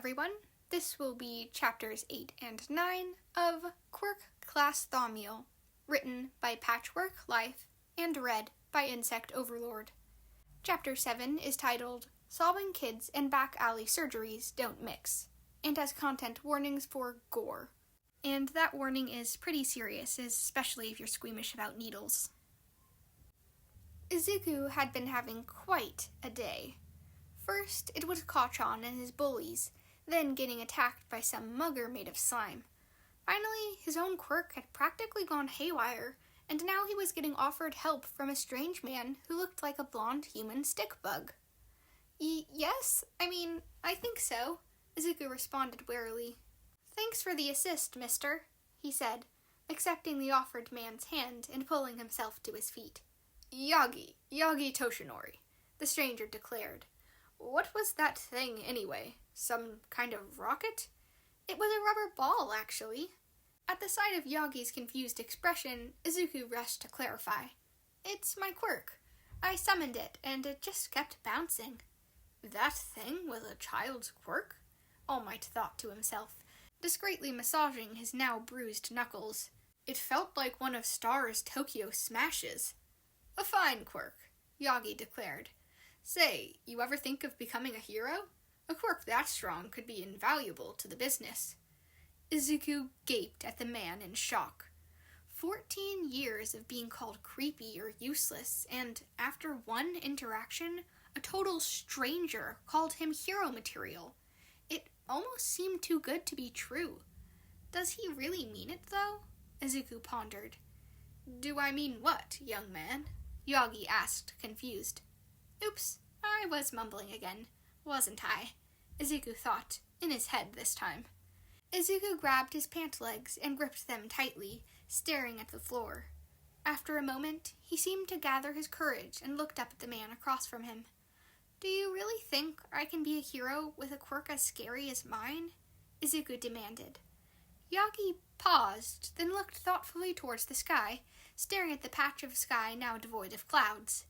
everyone. This will be chapters 8 and 9 of Quirk Class Thaumiel, written by Patchwork Life and read by Insect Overlord. Chapter 7 is titled Sobbing Kids and Back Alley Surgeries Don't Mix, and has content warnings for gore. And that warning is pretty serious, especially if you're squeamish about needles. Izuku had been having quite a day. First, it was Kachan and his bullies, then getting attacked by some mugger made of slime. Finally, his own Quirk had practically gone haywire, and now he was getting offered help from a strange man who looked like a blonde human stick bug. Yes, I think so, Izuku responded warily. Thanks for the assist, mister, he said, accepting the offered man's hand and pulling himself to his feet. Yagi Toshinori, the stranger declared. What was that thing, anyway? Some kind of rocket? It was a rubber ball, actually. At the sight of Yagi's confused expression, Izuku rushed to clarify. It's my Quirk. I summoned it, and it just kept bouncing. That thing was a child's Quirk? All Might thought to himself, discreetly massaging his now bruised knuckles. It felt like one of Star's Tokyo smashes. A fine Quirk, Yagi declared. Say, you ever think of becoming a hero? A Quirk that strong could be invaluable to the business. Izuku gaped at the man in shock. 14 years of being called creepy or useless, and after one interaction, a total stranger called him hero material. It almost seemed too good to be true. Does he really mean it, though? Izuku pondered. Do I mean what, young man? Yagi asked, confused. Oops, I was mumbling again, wasn't I? Izuku thought, in his head this time. Izuku grabbed his pant legs and gripped them tightly, staring at the floor. After a moment, he seemed to gather his courage and looked up at the man across from him. Do you really think I can be a hero with a Quirk as scary as mine? Izuku demanded. Yagi paused, then looked thoughtfully towards the sky, staring at the patch of sky now devoid of clouds.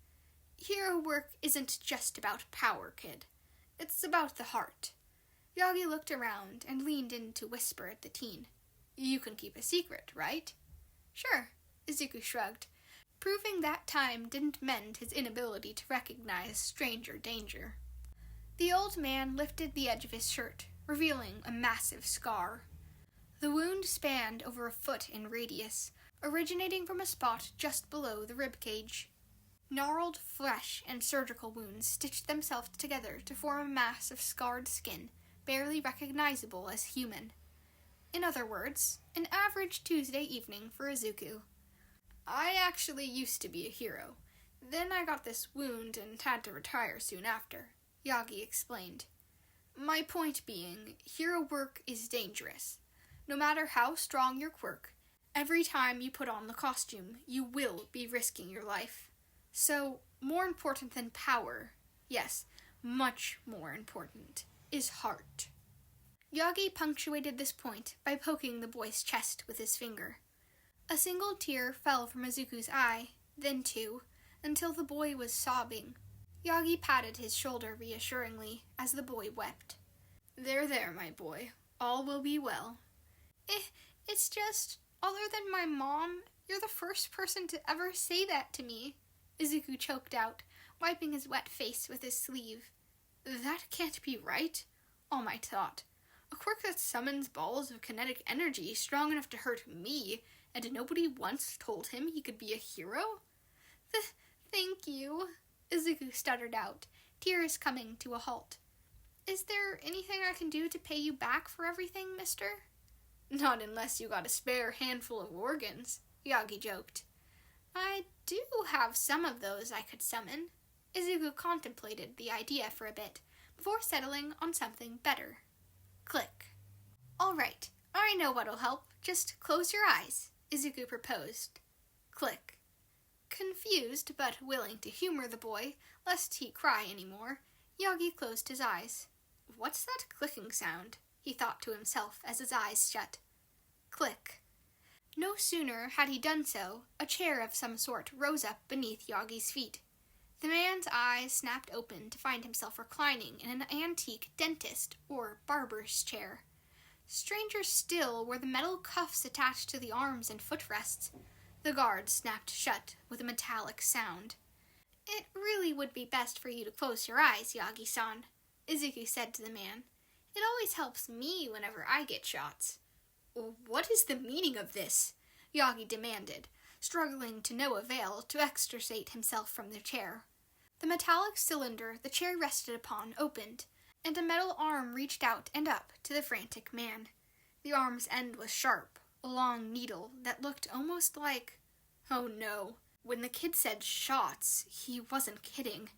Hero work isn't just about power, kid. It's about the heart. Yagi looked around and leaned in to whisper at the teen. You can keep a secret, right? Sure, Izuku shrugged, proving that time didn't mend his inability to recognize stranger danger. The old man lifted the edge of his shirt, revealing a massive scar. The wound spanned over a foot in radius, originating from a spot just below the ribcage. Gnarled flesh and surgical wounds stitched themselves together to form a mass of scarred skin, barely recognizable as human. In other words, an average Tuesday evening for Izuku. I actually used to be a hero. Then I got this wound and had to retire soon after, Yagi explained. My point being, hero work is dangerous. No matter how strong your Quirk, every time you put on the costume, you will be risking your life. So, more important than power, yes, much more important, is heart. Yagi punctuated this point by poking the boy's chest with his finger. A single tear fell from Izuku's eye, then two, until the boy was sobbing. Yagi patted his shoulder reassuringly as the boy wept. There, my boy. All will be well. It's just, other than my mom, you're the first person to ever say that to me, Izuku choked out, wiping his wet face with his sleeve. That can't be right, All Might thought. A Quirk that summons balls of kinetic energy strong enough to hurt me, and nobody once told him he could be a hero? Thank you, Izuku stuttered out, tears coming to a halt. Is there anything I can do to pay you back for everything, mister? Not unless you got a spare handful of organs, Yagi joked. I do have some of those I could summon. Izuku contemplated the idea for a bit, before settling on something better. Click. All right, I know what'll help. Just close your eyes, Izuku proposed. Click. Confused, but willing to humor the boy, lest he cry anymore, Yagi closed his eyes. What's that clicking sound? He thought to himself as his eyes shut. Click. No sooner had he done so, a chair of some sort rose up beneath Yagi's feet. The man's eyes snapped open to find himself reclining in an antique dentist or barber's chair. Stranger still were the metal cuffs attached to the arms and footrests. The guard snapped shut with a metallic sound. "It really would be best for you to close your eyes, Yagi-san," Izuku said to the man. "It always helps me whenever I get shots." "What is the meaning of this?" Yagi demanded, struggling to no avail to extricate himself from the chair. The metallic cylinder the chair rested upon opened, and a metal arm reached out and up to the frantic man. The arm's end was sharp, a long needle that looked almost like... Oh no, when the kid said shots, he wasn't kidding.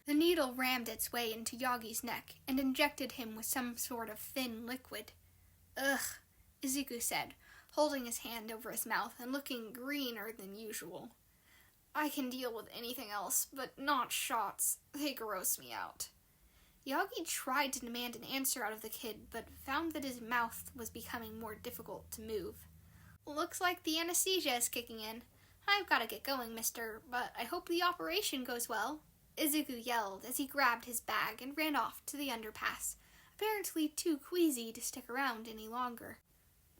The needle rammed its way into Yagi's neck and injected him with some sort of thin liquid. "Ugh," Izuku said, holding his hand over his mouth and looking greener than usual. "I can deal with anything else, but not shots. They gross me out." Yagi tried to demand an answer out of the kid, but found that his mouth was becoming more difficult to move. "Looks like the anesthesia is kicking in. I've got to get going, mister, but I hope the operation goes well," Izuku yelled as he grabbed his bag and ran off to the underpass, apparently too queasy to stick around any longer.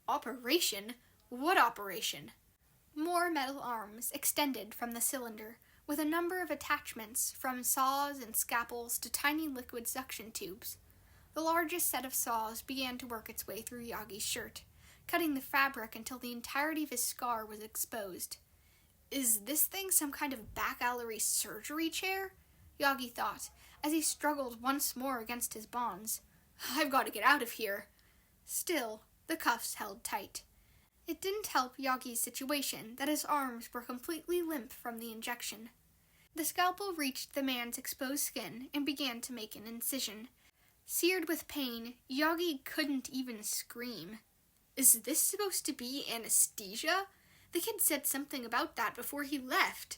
"Operation? What operation?" More metal arms extended from the cylinder, with a number of attachments from saws and scalpels to tiny liquid suction tubes. The largest set of saws began to work its way through Yagi's shirt, cutting the fabric until the entirety of his scar was exposed. "Is this thing some kind of back gallery surgery chair?" Yagi thought, as he struggled once more against his bonds. "I've got to get out of here." Still, the cuffs held tight. It didn't help Yagi's situation that his arms were completely limp from the injection. The scalpel reached the man's exposed skin and began to make an incision. Seared with pain, Yagi couldn't even scream. "Is this supposed to be anesthesia? The kid said something about that before he left."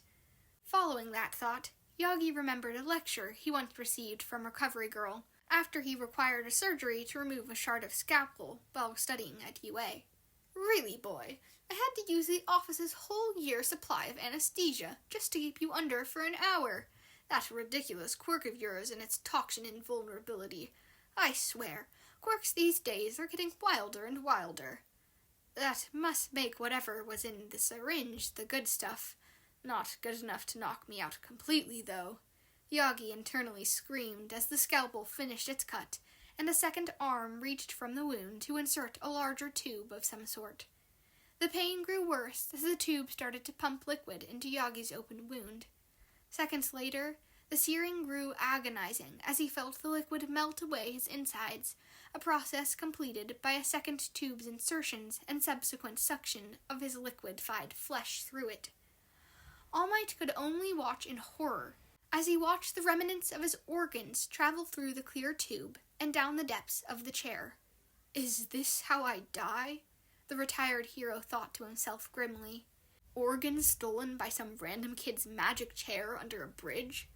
Following that thought, Yagi remembered a lecture he once received from Recovery Girl after he required a surgery to remove a shard of scalpel while studying at UA. "Really, boy, I had to use the office's whole year's supply of anesthesia just to keep you under for an hour. That ridiculous quirk of yours and its toxin invulnerability. I swear, quirks these days are getting wilder and wilder. That must make whatever was in the syringe the good stuff. Not good enough to knock me out completely, though." Yagi internally screamed as the scalpel finished its cut, and a second arm reached from the wound to insert a larger tube of some sort. The pain grew worse as the tube started to pump liquid into Yagi's open wound. Seconds later, the searing grew agonizing as he felt the liquid melt away his insides, a process completed by a second tube's insertions and subsequent suction of his liquefied flesh through it. All Might could only watch in horror as he watched the remnants of his organs travel through the clear tube and down the depths of the chair. "Is this how I die?" the retired hero thought to himself grimly. "Organs stolen by some random kid's magic chair under a bridge?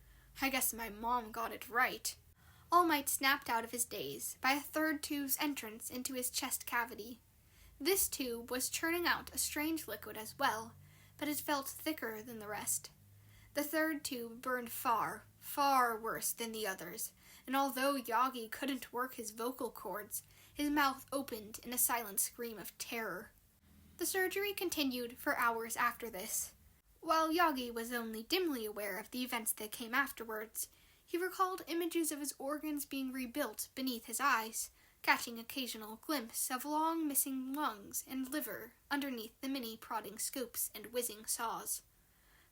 I guess my mom got it right." All Might snapped out of his daze by a third tube's entrance into his chest cavity. This tube was churning out a strange liquid as well, but it felt thicker than the rest. The third tube burned far, far worse than the others, and although Yagi couldn't work his vocal cords, his mouth opened in a silent scream of terror. The surgery continued for hours after this. While Yagi was only dimly aware of the events that came afterwards, he recalled images of his organs being rebuilt beneath his eyes, catching occasional glimpse of long missing lungs and liver underneath the many prodding scopes and whizzing saws.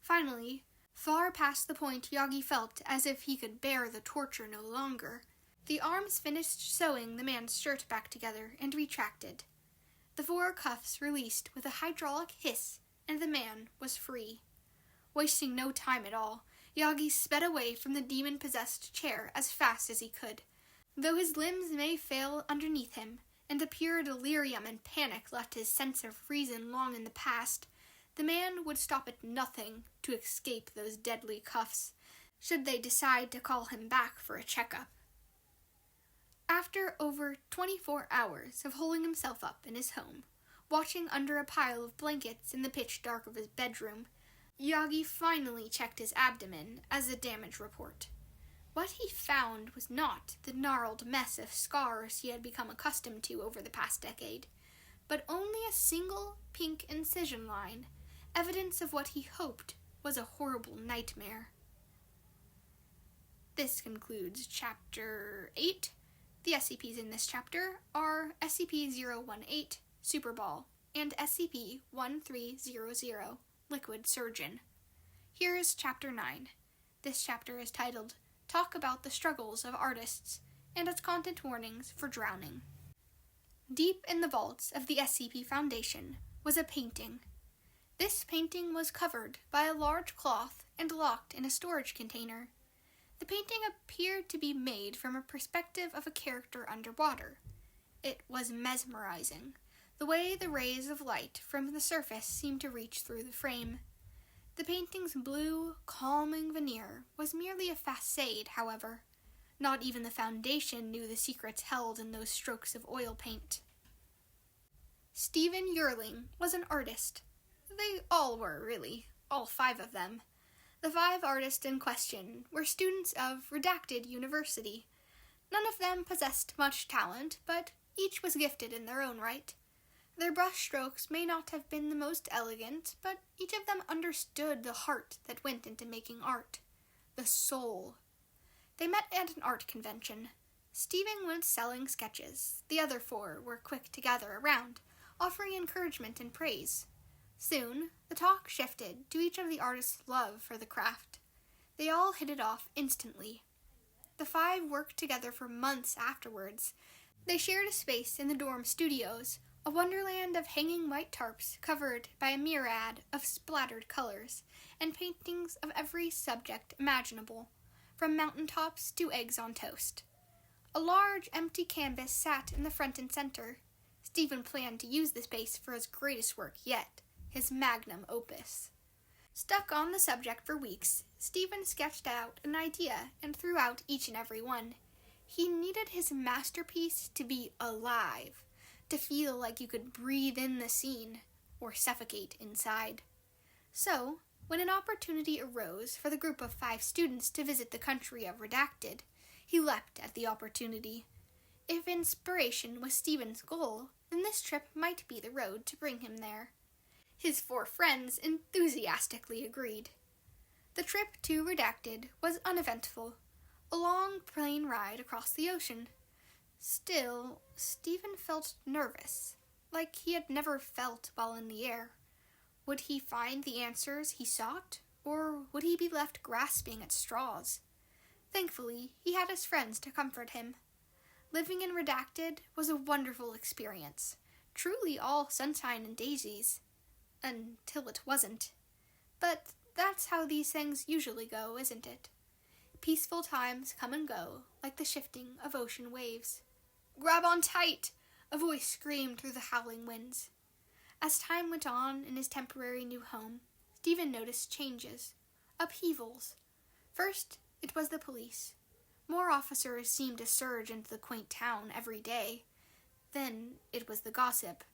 Finally, far past the point Yagi felt as if he could bear the torture no longer, the arms finished sewing the man's shirt back together and retracted. The 4 cuffs released with a hydraulic hiss, and the man was free. Wasting no time at all, Yagi sped away from the demon-possessed chair as fast as he could. Though his limbs may fail underneath him, and the pure delirium and panic left his sense of reason long in the past, the man would stop at nothing to escape those deadly cuffs, should they decide to call him back for a checkup. After over 24 hours of holding himself up in his home, watching under a pile of blankets in the pitch dark of his bedroom, Yagi finally checked his abdomen as a damage report. What he found was not the gnarled mess of scars he had become accustomed to over the past decade, but only a single pink incision line, evidence of what he hoped was a horrible nightmare. This concludes Chapter 8. The SCPs in this chapter are SCP-018, Superball, and SCP-1300, Liquid Surgeon. Here is Chapter 9. This chapter is titled Talk About the Struggles of Artists, and its content warnings for drowning. Deep in the vaults of the SCP Foundation was a painting. This painting was covered by a large cloth and locked in a storage container. The painting appeared to be made from a perspective of a character underwater. It was mesmerizing, the way the rays of light from the surface seemed to reach through the frame. The painting's blue, calming veneer was merely a facade, however. Not even the Foundation knew the secrets held in those strokes of oil paint. Stephen Yearling was an artist. They all were, really, all 5 of them. The 5 artists in question were students of Redacted University. None of them possessed much talent, but each was gifted in their own right. Their brushstrokes may not have been the most elegant, but each of them understood the heart that went into making art. The soul. They met at an art convention. Stephen went selling sketches. The other 4 were quick to gather around, offering encouragement and praise. Soon, the talk shifted to each of the artists' love for the craft. They all hit it off instantly. The 5 worked together for months afterwards. They shared a space in the dorm studios, a wonderland of hanging white tarps covered by a myriad of splattered colors, and paintings of every subject imaginable, from mountaintops to eggs on toast. A large, empty canvas sat in the front and center. Stephen planned to use the space for his greatest work yet, his magnum opus. Stuck on the subject for weeks, Stephen sketched out an idea and threw out each and every one. He needed his masterpiece to be alive, to feel like you could breathe in the scene, or suffocate inside. So, when an opportunity arose for the group of 5 students to visit the country of Redacted, he leapt at the opportunity. If inspiration was Stephen's goal, then this trip might be the road to bring him there. His 4 friends enthusiastically agreed. The trip to Redacted was uneventful, a long plane ride across the ocean. Still, Stephen felt nervous, like he had never felt while in the air. Would he find the answers he sought, or would he be left grasping at straws? Thankfully, he had his friends to comfort him. Living in Redacted was a wonderful experience, truly all sunshine and daisies. Until it wasn't. But that's how these things usually go, isn't it? Peaceful times come and go, like the shifting of ocean waves. "Grab on tight!" a voice screamed through the howling winds. As time went on in his temporary new home, Stephen noticed changes, upheavals. First, it was the police. More officers seemed to surge into the quaint town every day. Then it was the gossip.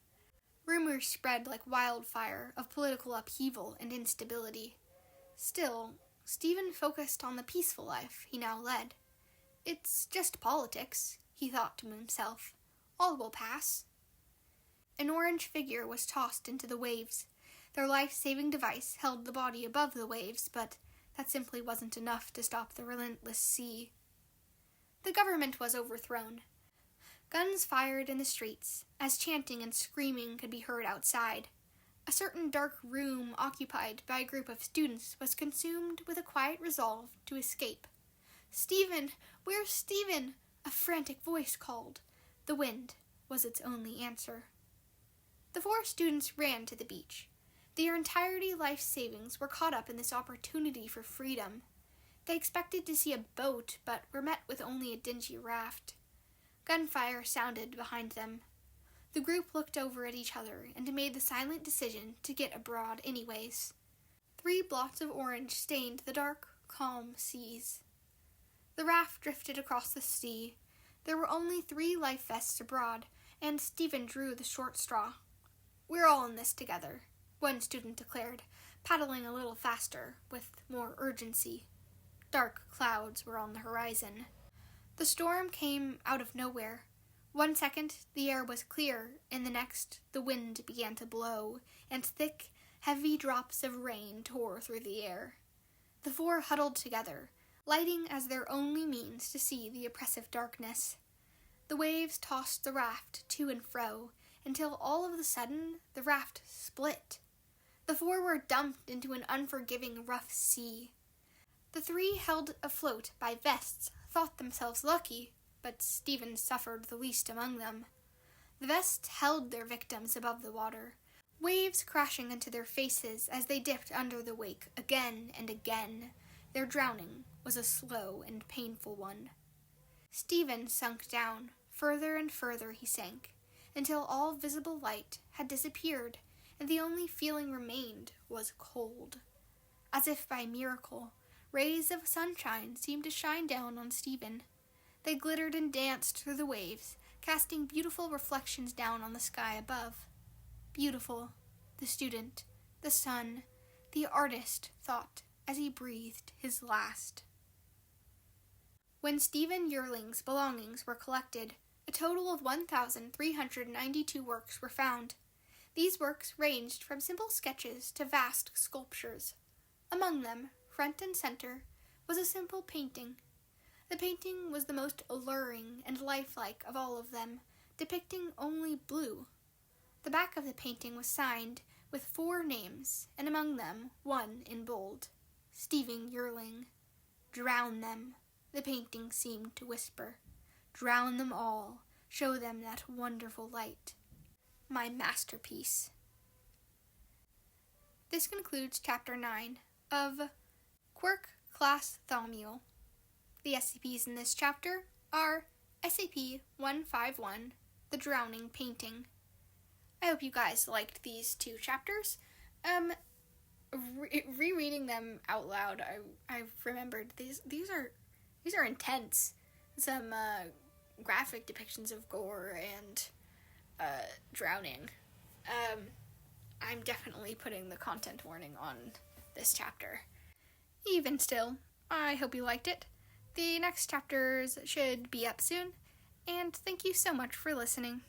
Rumors spread like wildfire of political upheaval and instability. Still, Stephen focused on the peaceful life he now led. It's just politics, he thought to himself. All will pass. An orange figure was tossed into the waves. Their life-saving device held the body above the waves, but that simply wasn't enough to stop the relentless sea. The government was overthrown. Guns fired in the streets, as chanting and screaming could be heard outside. A certain dark room occupied by a group of students was consumed with a quiet resolve to escape. "Stephen! Where's Stephen?" a frantic voice called. The wind was its only answer. The 4 students ran to the beach. Their entirety life savings were caught up in this opportunity for freedom. They expected to see a boat, but were met with only a dingy raft. Gunfire sounded behind them. The group looked over at each other and made the silent decision to get abroad anyways. 3 blots of orange stained the dark, calm seas. The raft drifted across the sea. There were only 3 life vests abroad, and Stephen drew the short straw. "We're all in this together," one student declared, paddling a little faster, with more urgency. Dark clouds were on the horizon. The storm came out of nowhere. One second, the air was clear, and the next, the wind began to blow, and thick, heavy drops of rain tore through the air. The four huddled together, lighting as their only means to see the oppressive darkness. The waves tossed the raft to and fro, until all of a sudden the raft split. The four were dumped into an unforgiving, rough sea. The three held afloat by vests thought themselves lucky, but Stephen suffered the least among them. The vests held their victims above the water, waves crashing into their faces as they dipped under the wake again and again. Their drowning was a slow and painful one. Stephen sunk down. Further and further he sank, until all visible light had disappeared, and the only feeling remained was cold. As if by miracle, rays of sunshine seemed to shine down on Stephen. They glittered and danced through the waves, casting beautiful reflections down on the sky above. Beautiful, the student, the sun, the artist thought as he breathed his last. When Stephen Yearling's belongings were collected, a total of 1,392 works were found. These works ranged from simple sketches to vast sculptures. Among them, front and center, was a simple painting. The painting was the most alluring and lifelike of all of them, depicting only blue. The back of the painting was signed with 4 names, and among them one in bold, Stephen Yearling. "Drown them," the painting seemed to whisper. "Drown them all. Show them that wonderful light. My masterpiece." This concludes Chapter 9 of Quirk Class Thaumiel. The SCPs in this chapter are SCP-151, The Drowning Painting. I hope you guys liked these 2 chapters. Rereading them out loud, I remembered these are intense. Some graphic depictions of gore and drowning. I'm definitely putting the content warning on this chapter. Even still, I hope you liked it. The next chapters should be up soon, and thank you so much for listening.